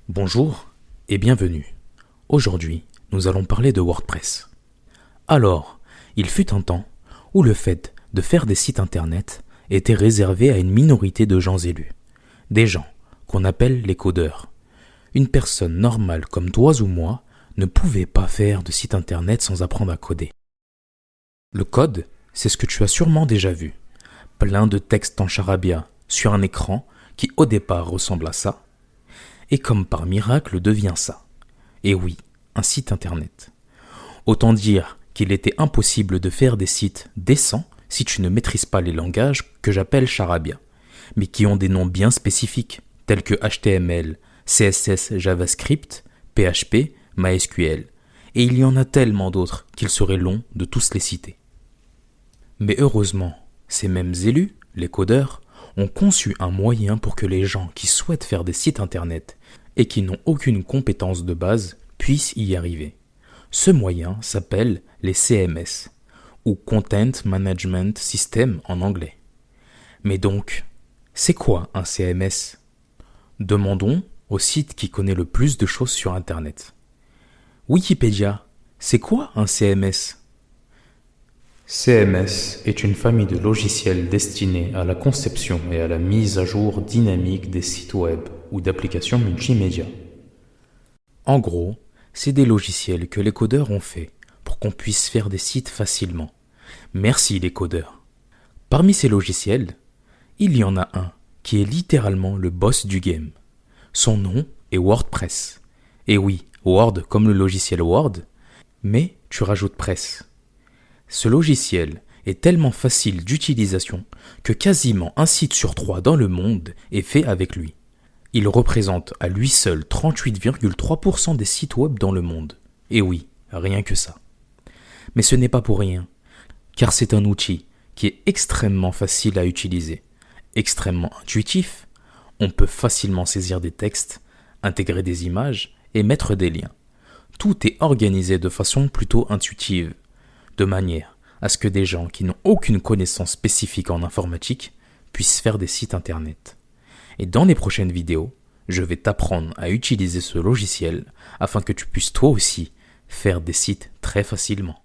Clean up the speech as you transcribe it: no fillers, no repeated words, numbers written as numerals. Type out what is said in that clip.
Bonjour et bienvenue. Aujourd'hui, nous allons parler de WordPress. Alors, il fut un temps où le fait de faire des sites internet était réservé à une minorité de gens élus. Des gens qu'on appelle les codeurs. Une personne normale comme toi ou moi ne pouvait pas faire de site internet sans apprendre à coder. Le code, c'est ce que tu as sûrement déjà vu. Plein de textes en charabia sur un écran qui au départ ressemble à ça, et comme par miracle devient ça. Et oui, un site internet. Autant dire qu'il était impossible de faire des sites décents si tu ne maîtrises pas les langages que j'appelle charabia, mais qui ont des noms bien spécifiques, tels que HTML, CSS, JavaScript, PHP, MySQL, et il y en a tellement d'autres qu'il serait long de tous les citer. Mais heureusement, ces mêmes élus, les codeurs, ont conçu un moyen pour que les gens qui souhaitent faire des sites internet et qui n'ont aucune compétence de base puissent y arriver. Ce moyen s'appelle les CMS, ou Content Management System en anglais. Mais donc, c'est quoi un CMS ? Demandons au site qui connaît le plus de choses sur Internet. Wikipédia, c'est quoi un CMS ? CMS est une famille de logiciels destinés à la conception et à la mise à jour dynamique des sites web ou d'applications multimédia. En gros, c'est des logiciels que les codeurs ont faits pour qu'on puisse faire des sites facilement. Merci les codeurs. Parmi ces logiciels, il y en a un qui est littéralement le boss du game. Son nom est WordPress. Et oui, Word comme le logiciel Word, mais tu rajoutes Press. Ce logiciel est tellement facile d'utilisation que quasiment un site sur 3 dans le monde est fait avec lui. Il représente à lui seul 38,3% des sites web dans le monde. Et oui, rien que ça. Mais ce n'est pas pour rien, car c'est un outil qui est extrêmement facile à utiliser, extrêmement intuitif. On peut facilement saisir des textes, intégrer des images et mettre des liens. Tout est organisé de façon plutôt intuitive, de manière à ce que des gens qui n'ont aucune connaissance spécifique en informatique puissent faire des sites internet. Et dans les prochaines vidéos, je vais t'apprendre à utiliser ce logiciel afin que tu puisses toi aussi faire des sites très facilement.